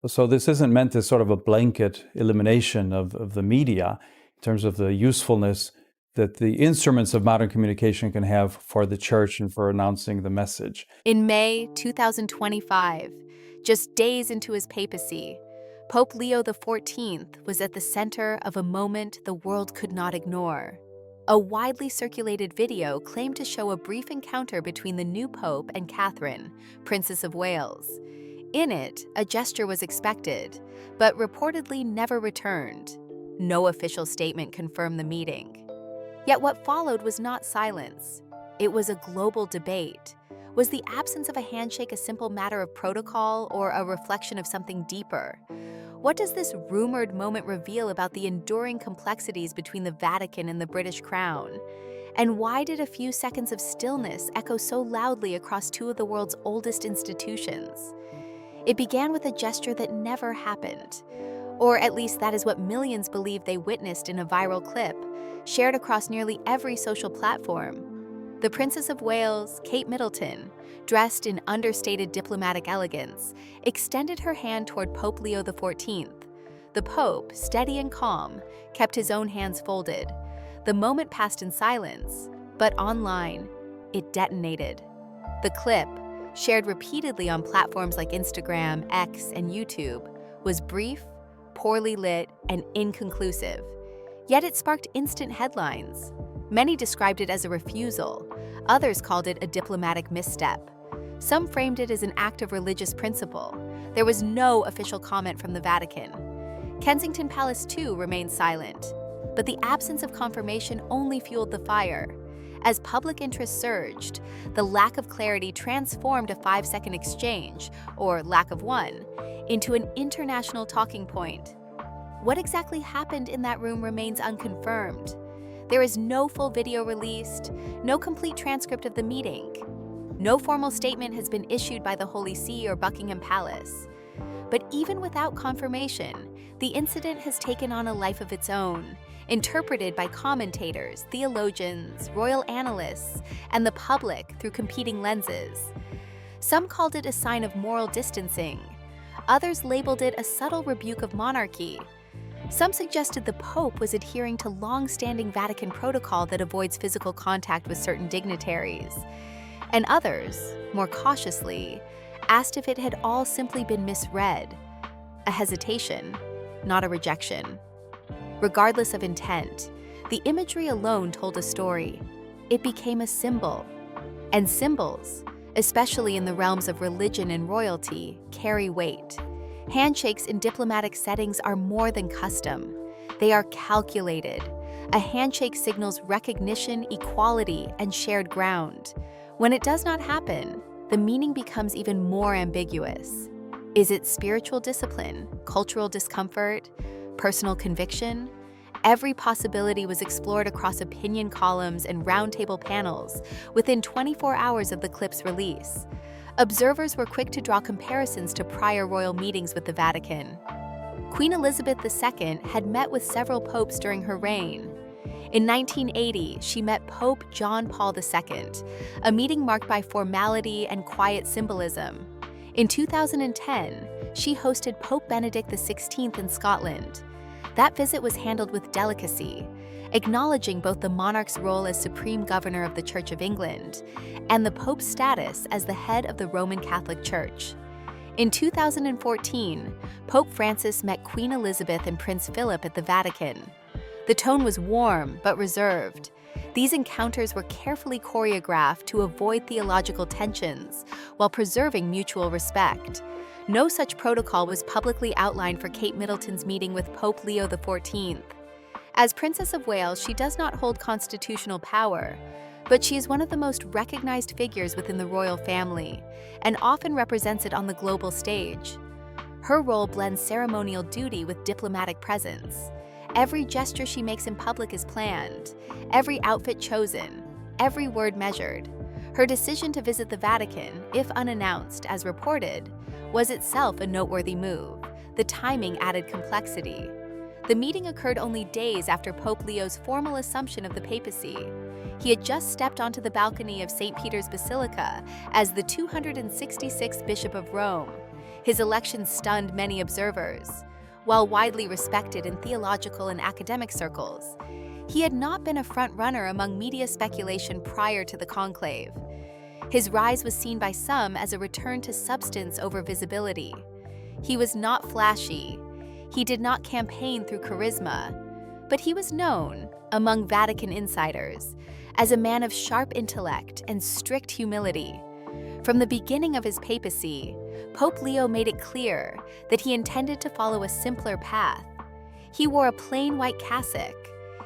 So this isn't meant as sort of a blanket elimination of the media in terms of the usefulness that the instruments of modern communication can have for the church and for announcing the message. In May 2025, just days into his papacy, Pope Leo the Fourteenth was at the center of a moment the world could not ignore. A widely circulated video claimed to show a brief encounter between the new pope and Catherine, Princess of Wales. In it, a gesture was expected, but reportedly never returned. No official statement confirmed the meeting. Yet what followed was not silence. It was a global debate. Was the absence of a handshake a simple matter of protocol or a reflection of something deeper? What does this rumored moment reveal about the enduring complexities between the Vatican and the British Crown? And why did a few seconds of stillness echo so loudly across two of the world's oldest institutions? It began with a gesture that never happened. Or at least that is what millions believe they witnessed in a viral clip, shared across nearly every social platform. The Princess of Wales, Kate Middleton, dressed in understated diplomatic elegance, extended her hand toward Pope Leo the Fourteenth. The Pope, steady and calm, kept his own hands folded. The moment passed in silence, but online, it detonated. The clip, shared repeatedly on platforms like Instagram, X, and YouTube, was brief, poorly lit, and inconclusive. Yet it sparked instant headlines. Many described it as a refusal. Others called it a diplomatic misstep. Some framed it as an act of religious principle. There was no official comment from the Vatican. Kensington Palace, too, remained silent. But the absence of confirmation only fueled the fire. As public interest surged, the lack of clarity transformed a 5-second exchange, or lack of one, into an international talking point. What exactly happened in that room remains unconfirmed. There is no full video released, no complete transcript of the meeting. No formal statement has been issued by the Holy See or Buckingham Palace. But even without confirmation, the incident has taken on a life of its own, interpreted by commentators, theologians, royal analysts, and the public through competing lenses. Some called it a sign of moral distancing. Others labeled it a subtle rebuke of monarchy. Some suggested the Pope was adhering to long-standing Vatican protocol that avoids physical contact with certain dignitaries. And others, more cautiously, asked if it had all simply been misread. A hesitation, not a rejection. Regardless of intent, the imagery alone told a story. It became a symbol. And symbols, especially in the realms of religion and royalty, carry weight. Handshakes in diplomatic settings are more than custom. They are calculated. A handshake signals recognition, equality, and shared ground. When it does not happen, the meaning becomes even more ambiguous. Is it spiritual discipline, cultural discomfort, personal conviction? Every possibility was explored across opinion columns and roundtable panels within 24 hours of the clip's release. Observers were quick to draw comparisons to prior royal meetings with the Vatican. Queen Elizabeth II had met with several popes during her reign. In 1980, she met Pope John Paul II, a meeting marked by formality and quiet symbolism. In 2010, she hosted Pope Benedict XVI in Scotland. That visit was handled with delicacy, acknowledging both the monarch's role as supreme governor of the Church of England and the Pope's status as the head of the Roman Catholic Church. In 2014, Pope Francis met Queen Elizabeth and Prince Philip at the Vatican. The tone was warm but reserved. These encounters were carefully choreographed to avoid theological tensions while preserving mutual respect. No such protocol was publicly outlined for Kate Middleton's meeting with Pope Leo the Fourteenth. As Princess of Wales, she does not hold constitutional power, but she is one of the most recognized figures within the royal family and often represents it on the global stage. Her role blends ceremonial duty with diplomatic presence. Every gesture she makes in public is planned, every outfit chosen, every word measured. Her decision to visit the Vatican, if unannounced as reported, was itself a noteworthy move. The timing added complexity. The meeting occurred only days after Pope Leo's formal assumption of the papacy. He had just stepped onto the balcony of St. Peter's Basilica as the 266th Bishop of Rome. His election stunned many observers. While widely respected in theological and academic circles, he had not been a front-runner among media speculation prior to the conclave. His rise was seen by some as a return to substance over visibility. He was not flashy. He did not campaign through charisma, but he was known, among Vatican insiders, as a man of sharp intellect and strict humility. From the beginning of his papacy, Pope Leo made it clear that he intended to follow a simpler path. He wore a plain white cassock.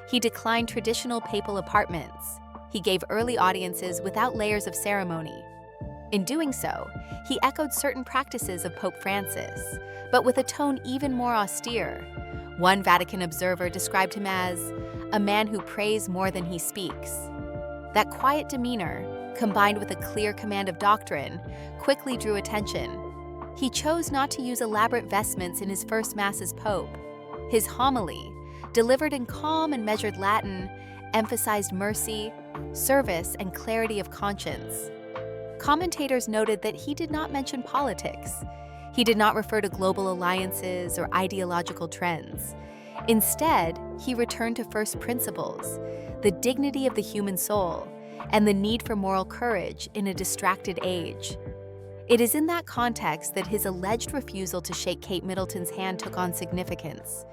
He declined traditional papal apartments. He gave early audiences without layers of ceremony. In doing so, he echoed certain practices of Pope Francis, but with a tone even more austere. One Vatican observer described him as a man who prays more than he speaks. That quiet demeanor, combined with a clear command of doctrine, quickly drew attention. He chose not to use elaborate vestments in his first Mass as Pope. His homily, delivered in calm and measured Latin, emphasized mercy, service, and clarity of conscience. Commentators noted that he did not mention politics. He did not refer to global alliances or ideological trends. Instead, he returned to first principles, the dignity of the human soul, and the need for moral courage in a distracted age. It is in that context that his alleged refusal to shake Kate Middleton's hand took on significance.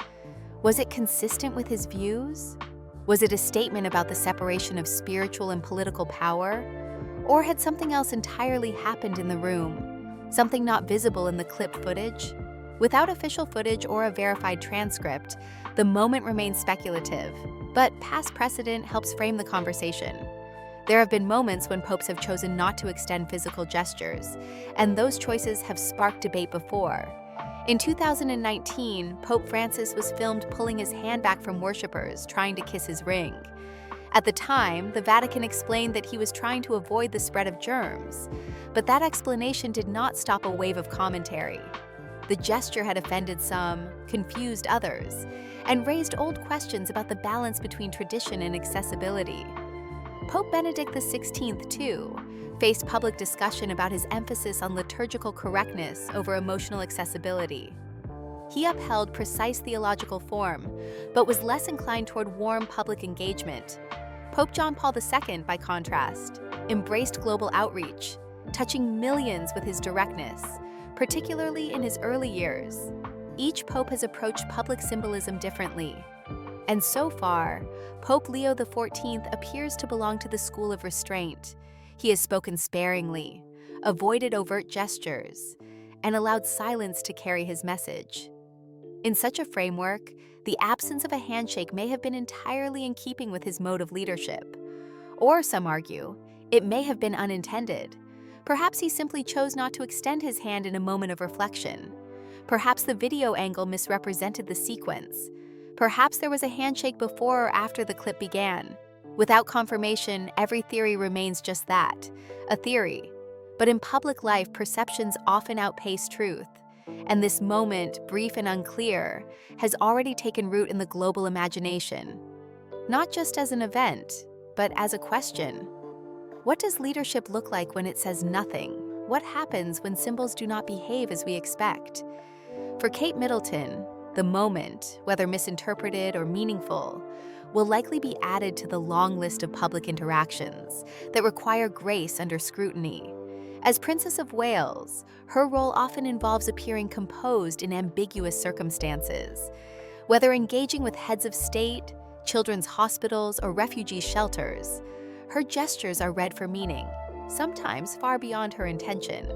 Was it consistent with his views? Was it a statement about the separation of spiritual and political power? Or had something else entirely happened in the room, something not visible in the clipped footage? Without official footage or a verified transcript, the moment remains speculative, but past precedent helps frame the conversation. There have been moments when popes have chosen not to extend physical gestures, and those choices have sparked debate before. In 2019, Pope Francis was filmed pulling his hand back from worshippers trying to kiss his ring. At the time, the Vatican explained that he was trying to avoid the spread of germs, but that explanation did not stop a wave of commentary. The gesture had offended some, confused others, and raised old questions about the balance between tradition and accessibility. Pope Benedict XVI, too, faced public discussion about his emphasis on liturgical correctness over emotional accessibility. He upheld precise theological form, but was less inclined toward warm public engagement. Pope John Paul II, by contrast, embraced global outreach, touching millions with his directness, particularly in his early years. Each pope has approached public symbolism differently. And so far, Pope Leo the Fourteenth appears to belong to the school of restraint. He has spoken sparingly, avoided overt gestures, and allowed silence to carry his message. In such a framework, the absence of a handshake may have been entirely in keeping with his mode of leadership. Or, some argue, it may have been unintended. Perhaps he simply chose not to extend his hand in a moment of reflection. Perhaps the video angle misrepresented the sequence. Perhaps there was a handshake before or after the clip began. Without confirmation, every theory remains just that, a theory. But in public life, perceptions often outpace truth. And this moment, brief and unclear, has already taken root in the global imagination. Not just as an event, but as a question. What does leadership look like when it says nothing? What happens when symbols do not behave as we expect? For Kate Middleton, the moment, whether misinterpreted or meaningful, will likely be added to the long list of public interactions that require grace under scrutiny. As Princess of Wales, her role often involves appearing composed in ambiguous circumstances. Whether engaging with heads of state, children's hospitals, or refugee shelters, her gestures are read for meaning, sometimes far beyond her intention.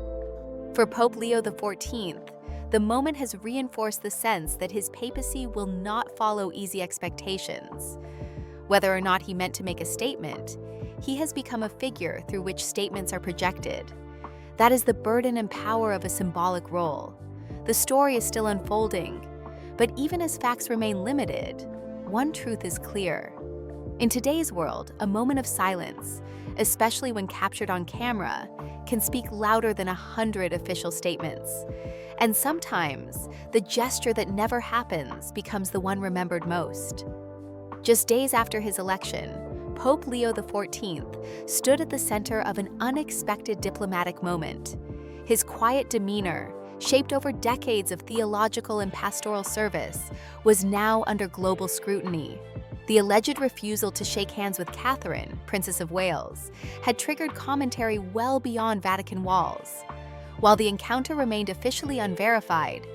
For Pope Leo the Fourteenth, the moment has reinforced the sense that his papacy will not follow easy expectations. Whether or not he meant to make a statement, he has become a figure through which statements are projected. That is the burden and power of a symbolic role. The story is still unfolding, but even as facts remain limited, one truth is clear. In today's world, a moment of silence, especially when captured on camera, can speak louder than 100 official statements. And sometimes, the gesture that never happens becomes the one remembered most. Just days after his election, Pope Leo the Fourteenth stood at the center of an unexpected diplomatic moment. His quiet demeanor, shaped over decades of theological and pastoral service, was now under global scrutiny. The alleged refusal to shake hands with Catherine, Princess of Wales, had triggered commentary well beyond Vatican walls. While the encounter remained officially unverified,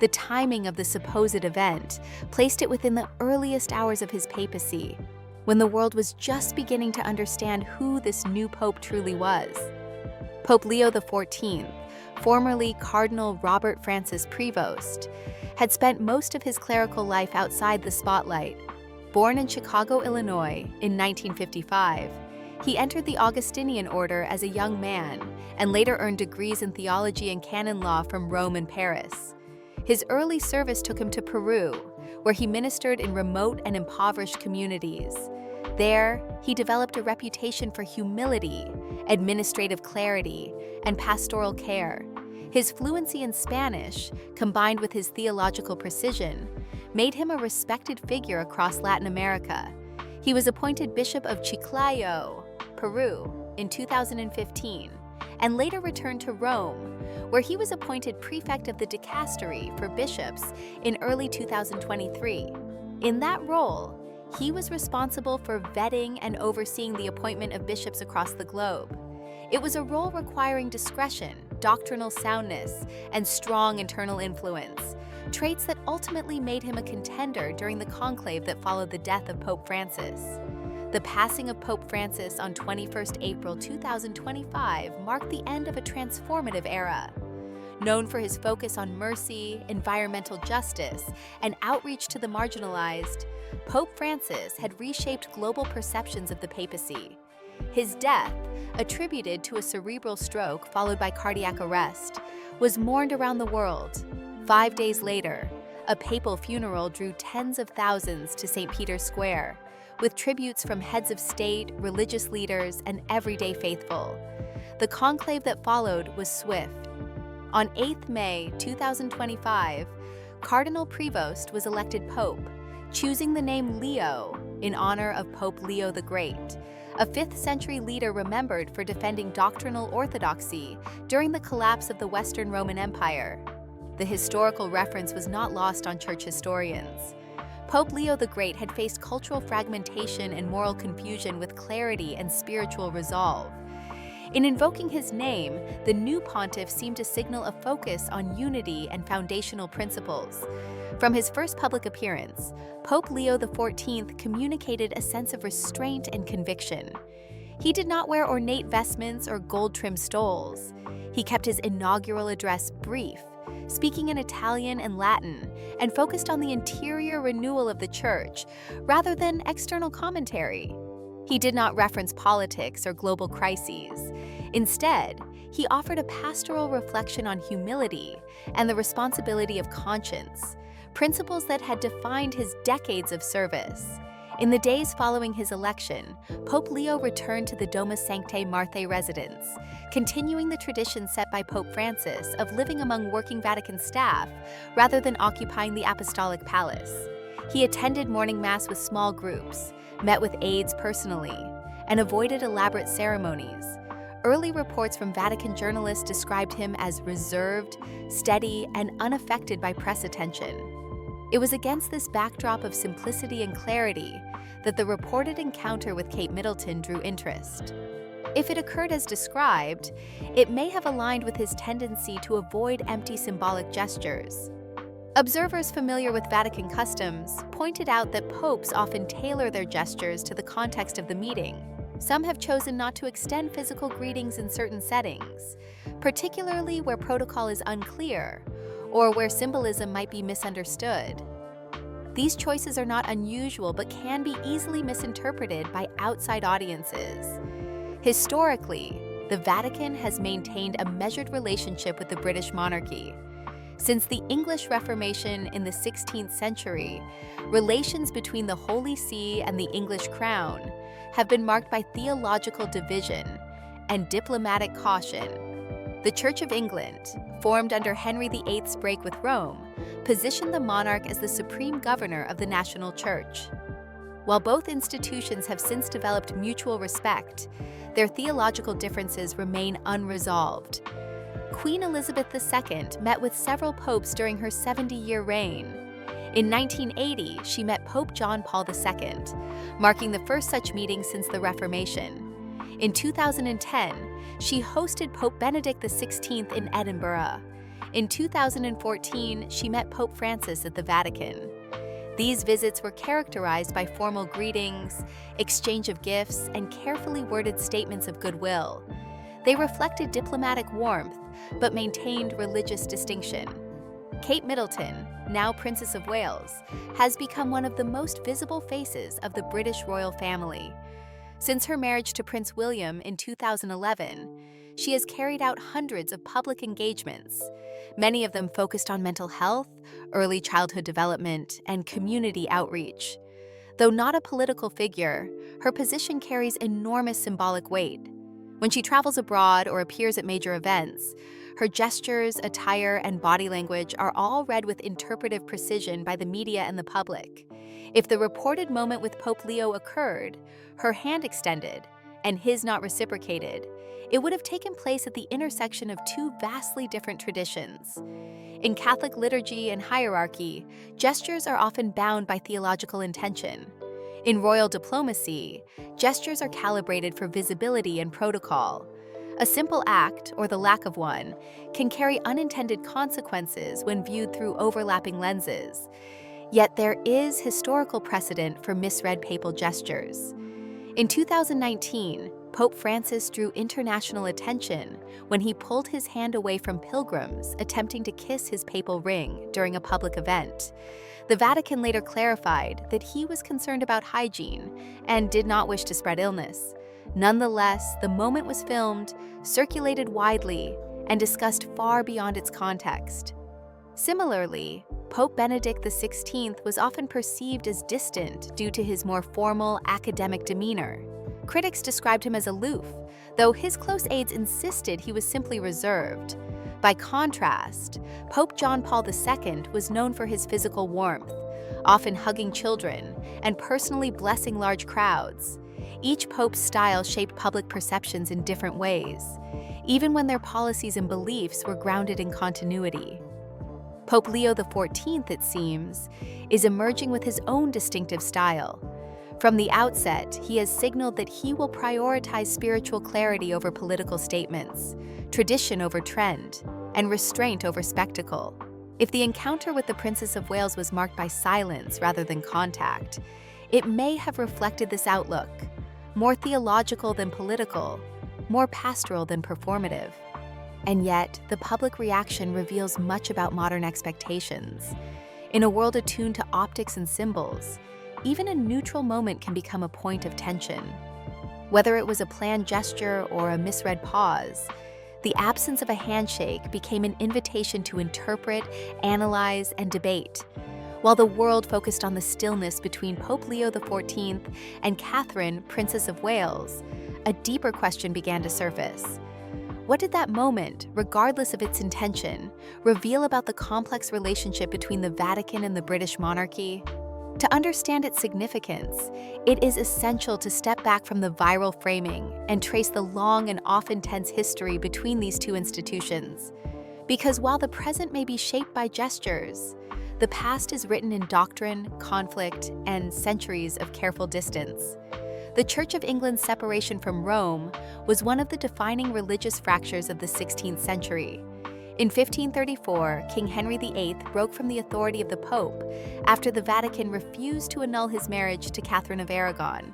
the timing of the supposed event placed it within the earliest hours of his papacy, when the world was just beginning to understand who this new pope truly was. Pope Leo the Fourteenth, formerly Cardinal Robert Francis Prevost, had spent most of his clerical life outside the spotlight. Born in Chicago, Illinois, in 1955, he entered the Augustinian order as a young man and later earned degrees in theology and canon law from Rome and Paris. His early service took him to Peru, where he ministered in remote and impoverished communities. There, he developed a reputation for humility, administrative clarity, and pastoral care. His fluency in Spanish, combined with his theological precision, made him a respected figure across Latin America. He was appointed Bishop of Chiclayo, Peru, in 2015, and later returned to Rome, where he was appointed prefect of the dicastery for bishops in early 2023. In that role, he was responsible for vetting and overseeing the appointment of bishops across the globe. It was a role requiring discretion, doctrinal soundness, and strong internal influence, traits that ultimately made him a contender during the conclave that followed the death of Pope Francis. The passing of Pope Francis on 21st April 2025 marked the end of a transformative era. Known for his focus on mercy, environmental justice, and outreach to the marginalized, Pope Francis had reshaped global perceptions of the papacy. His death, attributed to a cerebral stroke followed by cardiac arrest, was mourned around the world. 5 days later, a papal funeral drew tens of thousands to St. Peter's Square, with tributes from heads of state, religious leaders, and everyday faithful. The conclave that followed was swift. On 8 May 2025, Cardinal Prevost was elected Pope, choosing the name Leo in honor of Pope Leo the Great, a 5th-century leader remembered for defending doctrinal orthodoxy during the collapse of the Western Roman Empire. The historical reference was not lost on church historians. Pope Leo the Great had faced cultural fragmentation and moral confusion with clarity and spiritual resolve. In invoking his name, the new pontiff seemed to signal a focus on unity and foundational principles. From his first public appearance, Pope Leo the Fourteenth communicated a sense of restraint and conviction. He did not wear ornate vestments or gold-trimmed stoles. He kept his inaugural address brief, speaking in Italian and Latin, and focused on the interior renewal of the church rather than external commentary. He did not reference politics or global crises. Instead, he offered a pastoral reflection on humility and the responsibility of conscience, principles that had defined his decades of service. In the days following his election, Pope Leo returned to the Domus Sanctae Marthae residence, continuing the tradition set by Pope Francis of living among working Vatican staff rather than occupying the Apostolic Palace. He attended morning mass with small groups, met with aides personally, and avoided elaborate ceremonies. Early reports from Vatican journalists described him as reserved, steady, and unaffected by press attention. It was against this backdrop of simplicity and clarity that the reported encounter with Kate Middleton drew interest. If it occurred as described, it may have aligned with his tendency to avoid empty symbolic gestures. Observers familiar with Vatican customs pointed out that popes often tailor their gestures to the context of the meeting. Some have chosen not to extend physical greetings in certain settings, particularly where protocol is unclear or where symbolism might be misunderstood. These choices are not unusual but can be easily misinterpreted by outside audiences. Historically, the Vatican has maintained a measured relationship with the British monarchy. Since the English Reformation in the 16th century, relations between the Holy See and the English crown have been marked by theological division and diplomatic caution. The Church of England, formed under Henry VIII's break with Rome, positioned the monarch as the supreme governor of the national church. While both institutions have since developed mutual respect, their theological differences remain unresolved. Queen Elizabeth II met with several popes during her 70-year reign. In 1980, she met Pope John Paul II, marking the first such meeting since the Reformation. In 2010, she hosted Pope Benedict XVI in Edinburgh. In 2014, she met Pope Francis at the Vatican. These visits were characterized by formal greetings, exchange of gifts, and carefully worded statements of goodwill. They reflected diplomatic warmth, but maintained religious distinction. Kate Middleton, now Princess of Wales, has become one of the most visible faces of the British royal family. Since her marriage to Prince William in 2011, she has carried out hundreds of public engagements, many of them focused on mental health, early childhood development, and community outreach. Though not a political figure, her position carries enormous symbolic weight. When she travels abroad or appears at major events, her gestures, attire, and body language are all read with interpretive precision by the media and the public. If the reported moment with Pope Leo occurred, her hand extended, and his not reciprocated, it would have taken place at the intersection of two vastly different traditions. In Catholic liturgy and hierarchy, gestures are often bound by theological intention. In royal diplomacy, gestures are calibrated for visibility and protocol. A simple act, or the lack of one, can carry unintended consequences when viewed through overlapping lenses. Yet there is historical precedent for misread papal gestures. In 2019, Pope Francis drew international attention when he pulled his hand away from pilgrims attempting to kiss his papal ring during a public event. The Vatican later clarified that he was concerned about hygiene and did not wish to spread illness. Nonetheless, the moment was filmed, circulated widely, and discussed far beyond its context. Similarly, Pope Benedict XVI was often perceived as distant due to his more formal, academic demeanor. Critics described him as aloof, though his close aides insisted he was simply reserved. By contrast, Pope John Paul II was known for his physical warmth, often hugging children and personally blessing large crowds. Each pope's style shaped public perceptions in different ways, even when their policies and beliefs were grounded in continuity. Pope Leo the Fourteenth, it seems, is emerging with his own distinctive style. From the outset, he has signaled that he will prioritize spiritual clarity over political statements, tradition over trend, and restraint over spectacle. If the encounter with the Princess of Wales was marked by silence rather than contact, it may have reflected this outlook, more theological than political, more pastoral than performative. And yet, the public reaction reveals much about modern expectations. In a world attuned to optics and symbols, even a neutral moment can become a point of tension. Whether it was a planned gesture or a misread pause, the absence of a handshake became an invitation to interpret, analyze, and debate. While the world focused on the stillness between Pope Leo the Fourteenth and Catherine, Princess of Wales, a deeper question began to surface. What did that moment, regardless of its intention, reveal about the complex relationship between the Vatican and the British monarchy? To understand its significance, it is essential to step back from the viral framing and trace the long and often tense history between these two institutions. Because while the present may be shaped by gestures, the past is written in doctrine, conflict, and centuries of careful distance. The Church of England's separation from Rome was one of the defining religious fractures of the 16th century. In 1534, King Henry VIII broke from the authority of the Pope after the Vatican refused to annul his marriage to Catherine of Aragon.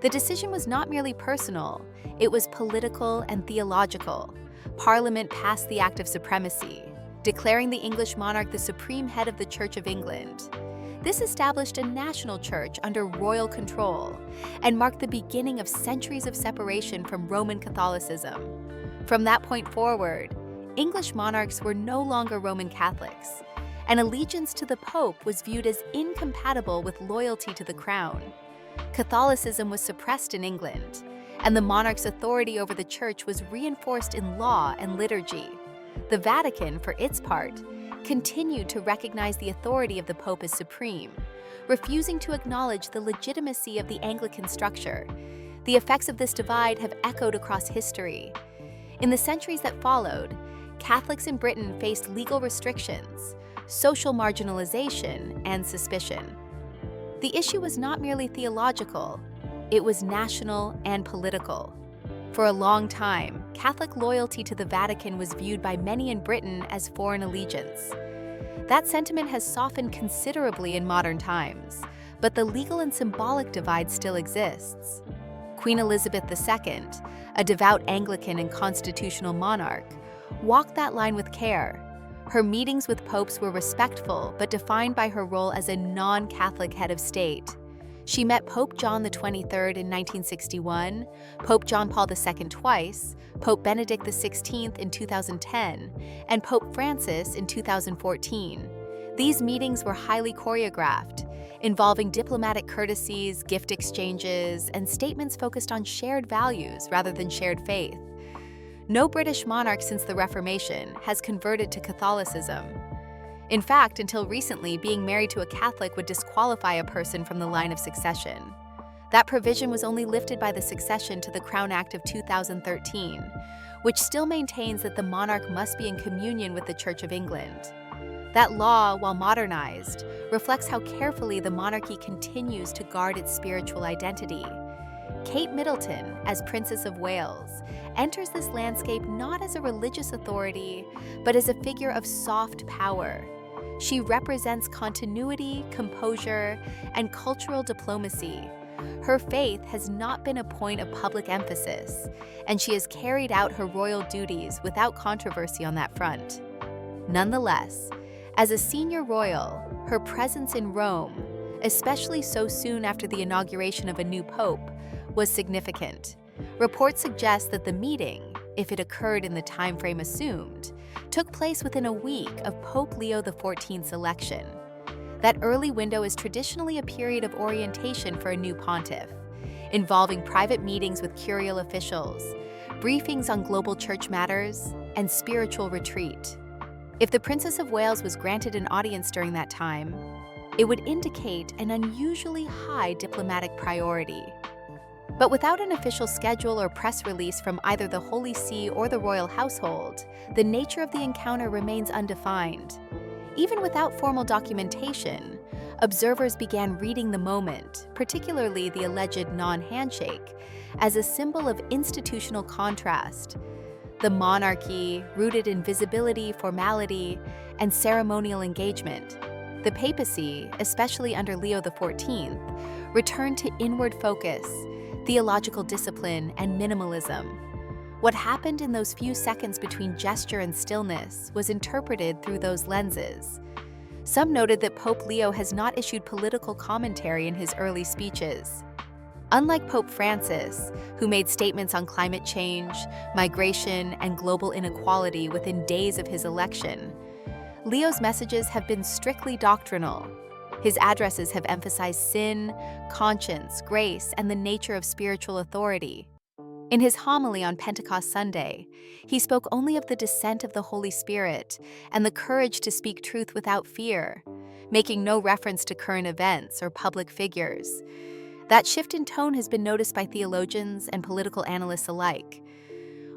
The decision was not merely personal, it was political and theological. Parliament passed the Act of Supremacy, declaring the English monarch the supreme head of the Church of England. This established a national church under royal control and marked the beginning of centuries of separation from Roman Catholicism. From that point forward, English monarchs were no longer Roman Catholics, and allegiance to the Pope was viewed as incompatible with loyalty to the crown. Catholicism was suppressed in England, and the monarch's authority over the church was reinforced in law and liturgy. The Vatican, for its part, continued to recognize the authority of the Pope as supreme, refusing to acknowledge the legitimacy of the Anglican structure. The effects of this divide have echoed across history. In the centuries that followed, Catholics in Britain faced legal restrictions, social marginalization, and suspicion. The issue was not merely theological, it was national and political. For a long time, Catholic loyalty to the Vatican was viewed by many in Britain as foreign allegiance. That sentiment has softened considerably in modern times, but the legal and symbolic divide still exists. Queen Elizabeth II, a devout Anglican and constitutional monarch, walked that line with care. Her meetings with popes were respectful but defined by her role as a non-Catholic head of state. She met Pope John XXIII in 1961, Pope John Paul II twice, Pope Benedict XVI in 2010, and Pope Francis in 2014. These meetings were highly choreographed, involving diplomatic courtesies, gift exchanges, and statements focused on shared values rather than shared faith. No British monarch since the Reformation has converted to Catholicism. In fact, until recently, being married to a Catholic would disqualify a person from the line of succession. That provision was only lifted by the Succession to the Crown Act of 2013, which still maintains that the monarch must be in communion with the Church of England. That law, while modernized, reflects how carefully the monarchy continues to guard its spiritual identity. Kate Middleton, as Princess of Wales, enters this landscape not as a religious authority, but as a figure of soft power. She represents continuity, composure, and cultural diplomacy. Her faith has not been a point of public emphasis, and she has carried out her royal duties without controversy on that front. Nonetheless, as a senior royal, her presence in Rome, especially so soon after the inauguration of a new pope, was significant. Reports suggest that the meeting, if it occurred in the time frame assumed, took place within a week of Pope Leo the Fourteenth's election. That early window is traditionally a period of orientation for a new pontiff, involving private meetings with curial officials, briefings on global church matters, and spiritual retreat. If the Princess of Wales was granted an audience during that time, it would indicate an unusually high diplomatic priority. But without an official schedule or press release from either the Holy See or the royal household, the nature of the encounter remains undefined. Even without formal documentation, observers began reading the moment, particularly the alleged non-handshake, as a symbol of institutional contrast. The monarchy, rooted in visibility, formality, and ceremonial engagement. The papacy, especially under Leo the Fourteenth, returned to inward focus, theological discipline, and minimalism. What happened in those few seconds between gesture and stillness was interpreted through those lenses. Some noted that Pope Leo has not issued political commentary in his early speeches. Unlike Pope Francis, who made statements on climate change, migration, and global inequality within days of his election, Leo's messages have been strictly doctrinal. His addresses have emphasized sin, conscience, grace, and the nature of spiritual authority. In his homily on Pentecost Sunday, he spoke only of the descent of the Holy Spirit and the courage to speak truth without fear, making no reference to current events or public figures. That shift in tone has been noticed by theologians and political analysts alike.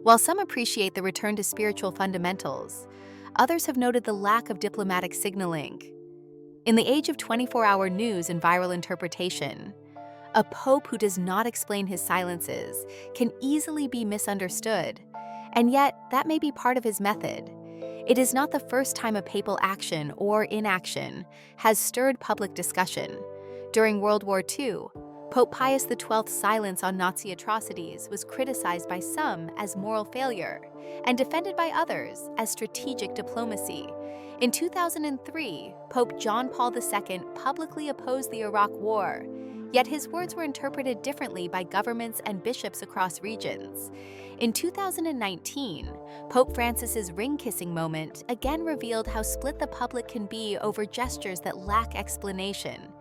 While some appreciate the return to spiritual fundamentals, others have noted the lack of diplomatic signaling. In the age of 24-hour news and viral interpretation, a pope who does not explain his silences can easily be misunderstood, and yet that may be part of his method. It is not the first time a papal action or inaction has stirred public discussion. During World War II, Pope Pius XII's silence on Nazi atrocities was criticized by some as moral failure and defended by others as strategic diplomacy. In 2003, Pope John Paul II publicly opposed the Iraq War, yet his words were interpreted differently by governments and bishops across regions. In 2019, Pope Francis's ring-kissing moment again revealed how split the public can be over gestures that lack explanation.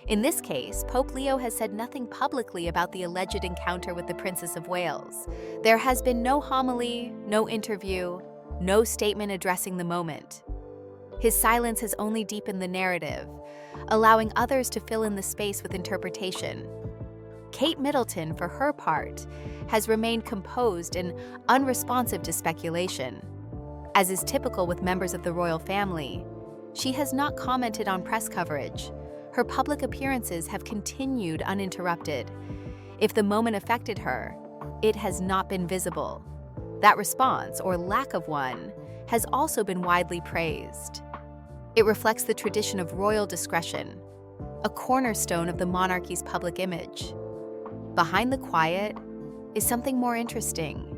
In this case, Pope Leo has said nothing publicly about the alleged encounter with the Princess of Wales. There has been no homily, no interview, no statement addressing the moment. His silence has only deepened the narrative, allowing others to fill in the space with interpretation. Kate Middleton, for her part, has remained composed and unresponsive to speculation. As is typical with members of the royal family, she has not commented on press coverage. Her public appearances have continued uninterrupted. If the moment affected her, it has not been visible. That response, or lack of one, has also been widely praised. It reflects the tradition of royal discretion, a cornerstone of the monarchy's public image. Behind the quiet is something more interesting,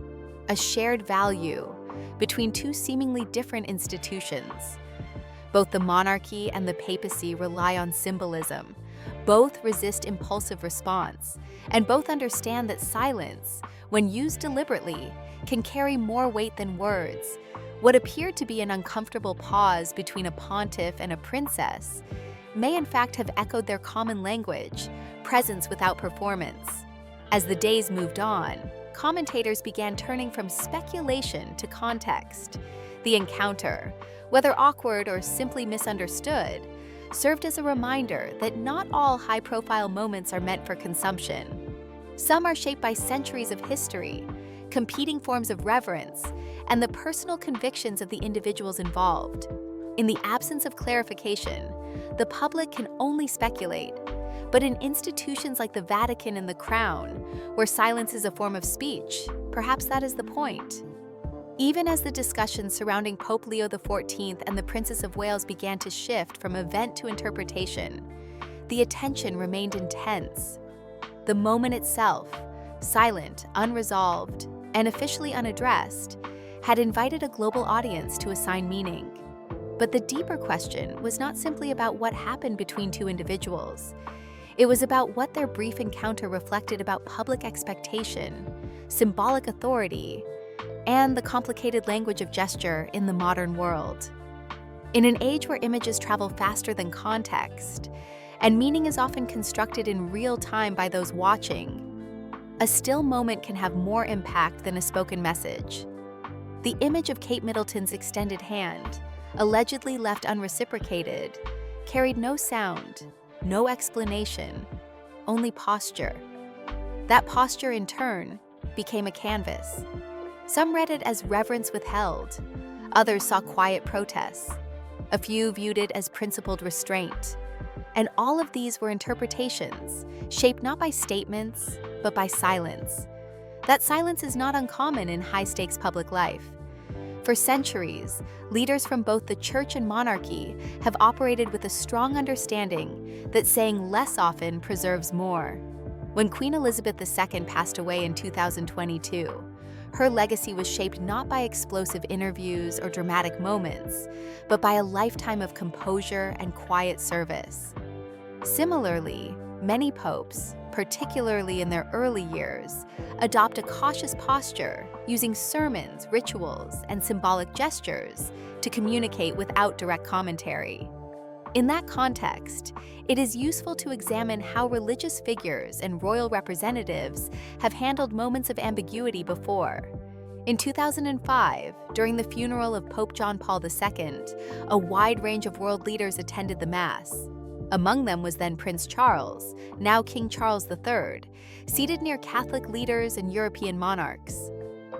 a shared value between two seemingly different institutions. Both the monarchy and the papacy rely on symbolism. Both resist impulsive response, and both understand that silence, when used deliberately, can carry more weight than words. What appeared to be an uncomfortable pause between a pontiff and a princess may in fact have echoed their common language, presence without performance. As the days moved on, commentators began turning from speculation to context. The encounter, whether awkward or simply misunderstood, served as a reminder that not all high-profile moments are meant for consumption. Some are shaped by centuries of history, competing forms of reverence, and the personal convictions of the individuals involved. In the absence of clarification, the public can only speculate. But in institutions like the Vatican and the Crown, where silence is a form of speech, perhaps that is the point. Even as the discussions surrounding Pope Leo the Fourteenth and the Princess of Wales began to shift from event to interpretation, the attention remained intense. The moment itself, silent, unresolved, and officially unaddressed, had invited a global audience to assign meaning. But the deeper question was not simply about what happened between two individuals. It was about what their brief encounter reflected about public expectation, symbolic authority, and the complicated language of gesture in the modern world. In an age where images travel faster than context, and meaning is often constructed in real time by those watching, a still moment can have more impact than a spoken message. The image of Kate Middleton's extended hand, allegedly left unreciprocated, carried no sound, no explanation, only posture. That posture, in turn, became a canvas. Some read it as reverence withheld. Others saw quiet protests. A few viewed it as principled restraint. And all of these were interpretations, shaped not by statements, but by silence. That silence is not uncommon in high-stakes public life. For centuries, leaders from both the church and monarchy have operated with a strong understanding that saying less often preserves more. When Queen Elizabeth II passed away in 2022, her legacy was shaped not by explosive interviews or dramatic moments, but by a lifetime of composure and quiet service. Similarly, many popes, particularly in their early years, adopt a cautious posture, using sermons, rituals, and symbolic gestures to communicate without direct commentary. In that context, it is useful to examine how religious figures and royal representatives have handled moments of ambiguity before. In 2005, during the funeral of Pope John Paul II, a wide range of world leaders attended the Mass. Among them was then Prince Charles, now King Charles III, seated near Catholic leaders and European monarchs.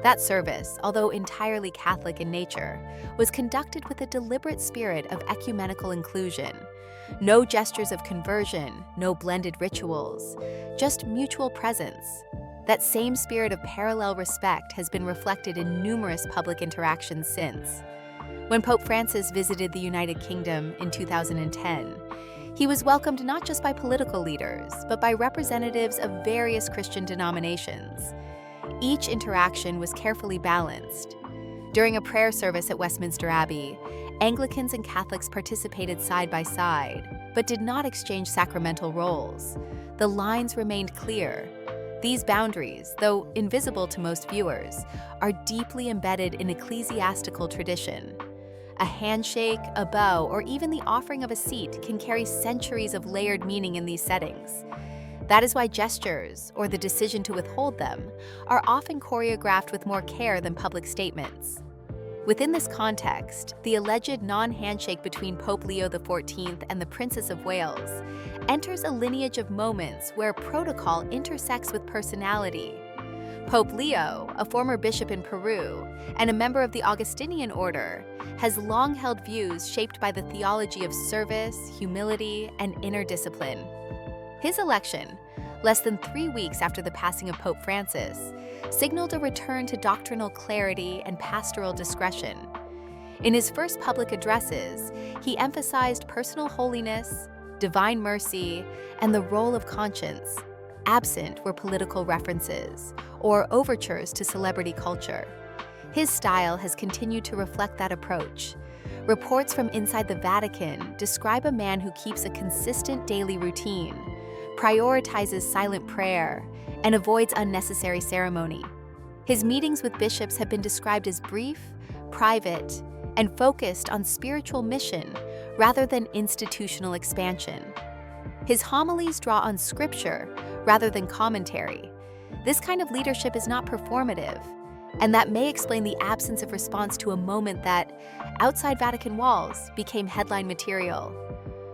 That service, although entirely Catholic in nature, was conducted with a deliberate spirit of ecumenical inclusion. No gestures of conversion, no blended rituals, just mutual presence. That same spirit of parallel respect has been reflected in numerous public interactions since. When Pope Francis visited the United Kingdom in 2010, he was welcomed not just by political leaders, but by representatives of various Christian denominations. Each interaction was carefully balanced. During a prayer service at Westminster Abbey, Anglicans and Catholics participated side by side, but did not exchange sacramental roles. The lines remained clear. These boundaries, though invisible to most viewers, are deeply embedded in ecclesiastical tradition. A handshake, a bow, or even the offering of a seat can carry centuries of layered meaning in these settings. That is why gestures, or the decision to withhold them, are often choreographed with more care than public statements. Within this context, the alleged non-handshake between Pope Leo the Fourteenth and the Princess of Wales enters a lineage of moments where protocol intersects with personality. Pope Leo, a former bishop in Peru and a member of the Augustinian order, has long held views shaped by the theology of service, humility, and inner discipline. His election, less than 3 weeks after the passing of Pope Francis, signaled a return to doctrinal clarity and pastoral discretion. In his first public addresses, he emphasized personal holiness, divine mercy, and the role of conscience. Absent were political references or overtures to celebrity culture. His style has continued to reflect that approach. Reports from inside the Vatican describe a man who keeps a consistent daily routine, prioritizes silent prayer, and avoids unnecessary ceremony. His meetings with bishops have been described as brief, private, and focused on spiritual mission rather than institutional expansion. His homilies draw on scripture rather than commentary. This kind of leadership is not performative, and that may explain the absence of response to a moment that, outside Vatican walls, became headline material.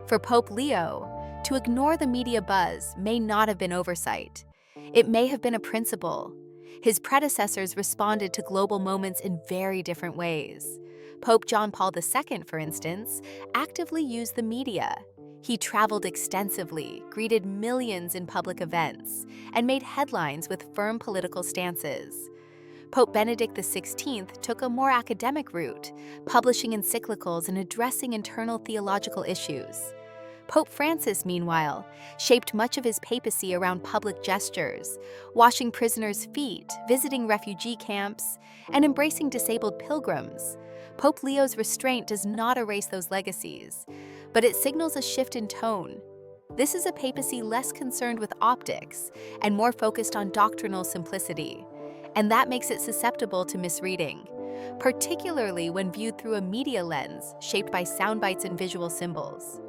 For Pope Leo, to ignore the media buzz may not have been oversight. It may have been a principle. His predecessors responded to global moments in very different ways. Pope John Paul II, for instance, actively used the media. He traveled extensively, greeted millions in public events, and made headlines with firm political stances. Pope Benedict XVI took a more academic route, publishing encyclicals and addressing internal theological issues. Pope Francis, meanwhile, shaped much of his papacy around public gestures, washing prisoners' feet, visiting refugee camps, and embracing disabled pilgrims. Pope Leo's restraint does not erase those legacies, but it signals a shift in tone. This is a papacy less concerned with optics and more focused on doctrinal simplicity, and that makes it susceptible to misreading, particularly when viewed through a media lens shaped by soundbites and visual symbols.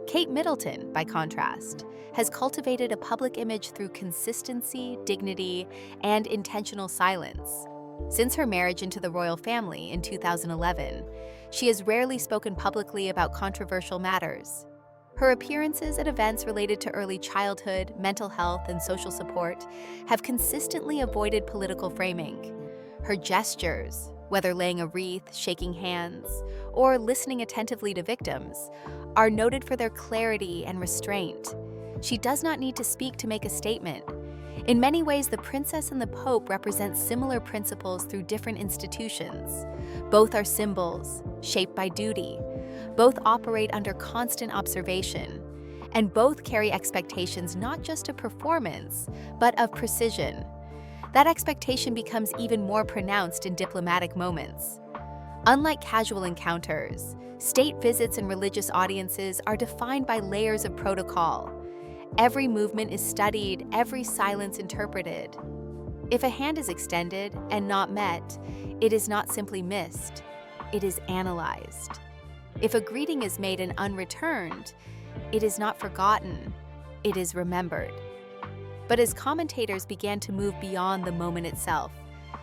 Kate Middleton, by contrast, has cultivated a public image through consistency, dignity, and intentional silence. Since her marriage into the royal family in 2011, she has rarely spoken publicly about controversial matters. Her appearances at events related to early childhood, mental health, and social support have consistently avoided political framing. Her gestures, whether laying a wreath, shaking hands, or listening attentively to victims, are noted for their clarity and restraint. She does not need to speak to make a statement. In many ways, the princess and the pope represent similar principles through different institutions. Both are symbols, shaped by duty. Both operate under constant observation. And both carry expectations not just of performance, but of precision. That expectation becomes even more pronounced in diplomatic moments. Unlike casual encounters, state visits and religious audiences are defined by layers of protocol. Every movement is studied, every silence interpreted. If a hand is extended and not met, it is not simply missed, it is analyzed. If a greeting is made and unreturned, it is not forgotten, it is remembered. But as commentators began to move beyond the moment itself,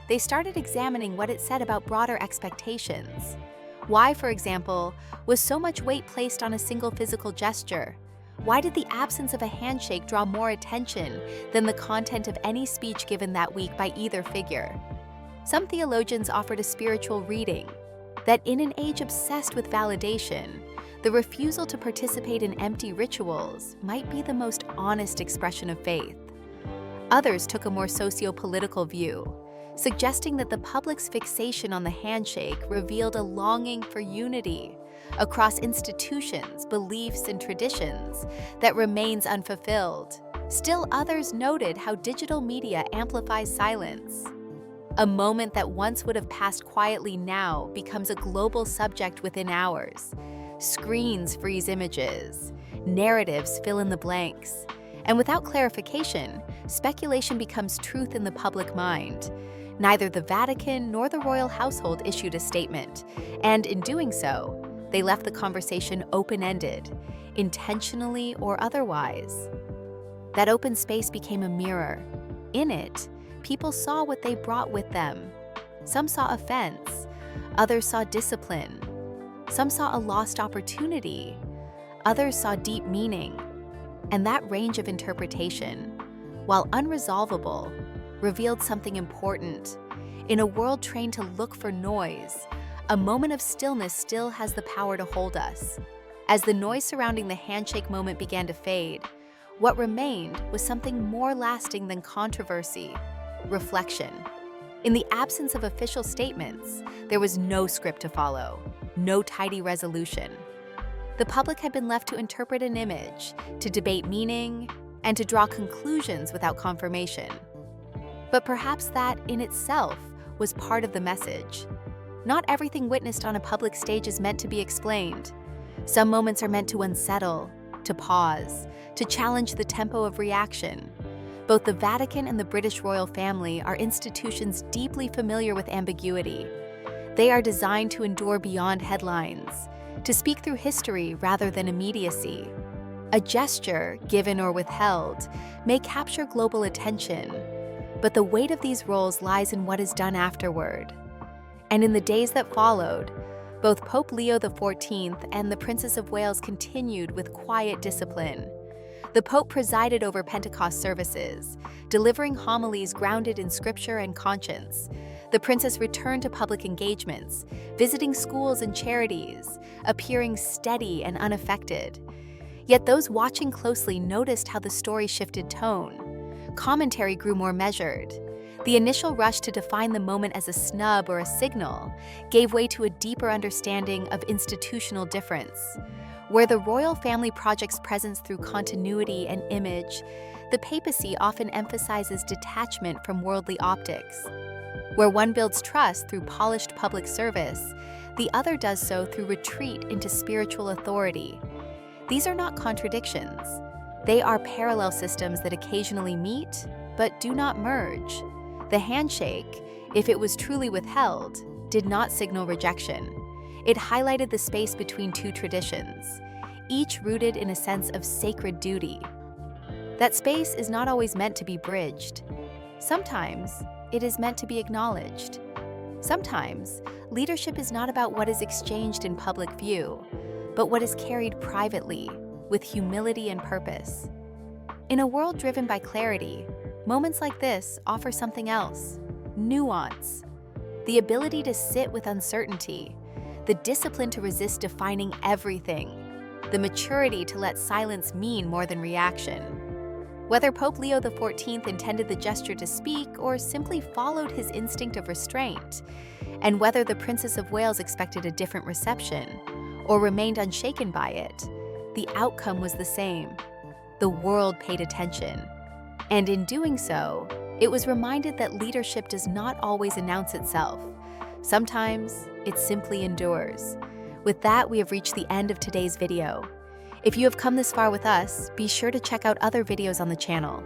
they started examining what it said about broader expectations. Why, for example, was so much weight placed on a single physical gesture? Why did the absence of a handshake draw more attention than the content of any speech given that week by either figure? Some theologians offered a spiritual reading, that in an age obsessed with validation, the refusal to participate in empty rituals might be the most honest expression of faith. Others took a more socio-political view, suggesting that the public's fixation on the handshake revealed a longing for unity across institutions, beliefs, and traditions that remains unfulfilled. Still others noted how digital media amplifies silence. A moment that once would have passed quietly now becomes a global subject within hours. Screens freeze images, narratives fill in the blanks, and without clarification, speculation becomes truth in the public mind. Neither the Vatican nor the royal household issued a statement, and in doing so, they left the conversation open-ended, intentionally or otherwise. That open space became a mirror. In it, people saw what they brought with them. Some saw offense, others saw discipline. Some saw a lost opportunity, others saw deep meaning. And that range of interpretation, while unresolvable, revealed something important. In a world trained to look for noise, a moment of stillness still has the power to hold us. As the noise surrounding the handshake moment began to fade, what remained was something more lasting than controversy: reflection. In the absence of official statements, there was no script to follow, no tidy resolution. The public had been left to interpret an image, to debate meaning, and to draw conclusions without confirmation. But perhaps that, in itself, was part of the message. Not everything witnessed on a public stage is meant to be explained. Some moments are meant to unsettle, to pause, to challenge the tempo of reaction. Both the Vatican and the British royal family are institutions deeply familiar with ambiguity. They are designed to endure beyond headlines, to speak through history rather than immediacy. A gesture, given or withheld, may capture global attention, but the weight of these roles lies in what is done afterward. And in the days that followed, both Pope Leo the Fourteenth and the Princess of Wales continued with quiet discipline. The Pope presided over Pentecost services, delivering homilies grounded in scripture and conscience. The Princess returned to public engagements, visiting schools and charities, appearing steady and unaffected. Yet those watching closely noticed how the story shifted tone. Commentary grew more measured. The initial rush to define the moment as a snub or a signal gave way to a deeper understanding of institutional difference. Where the royal family projects presence through continuity and image, the papacy often emphasizes detachment from worldly optics. Where one builds trust through polished public service, the other does so through retreat into spiritual authority. These are not contradictions. They are parallel systems that occasionally meet, but do not merge. The handshake, if it was truly withheld, did not signal rejection. It highlighted the space between two traditions, each rooted in a sense of sacred duty. That space is not always meant to be bridged. Sometimes it is meant to be acknowledged. Sometimes leadership is not about what is exchanged in public view, but what is carried privately, with humility and purpose. In a world driven by clarity, moments like this offer something else: nuance, the ability to sit with uncertainty, the discipline to resist defining everything, the maturity to let silence mean more than reaction. Whether Pope Leo the Fourteenth intended the gesture to speak or simply followed his instinct of restraint, and whether the Princess of Wales expected a different reception or remained unshaken by it, the outcome was the same. The world paid attention. And in doing so, it was reminded that leadership does not always announce itself. Sometimes it simply endures. With that, we have reached the end of today's video. If you have come this far with us, be sure to check out other videos on the channel.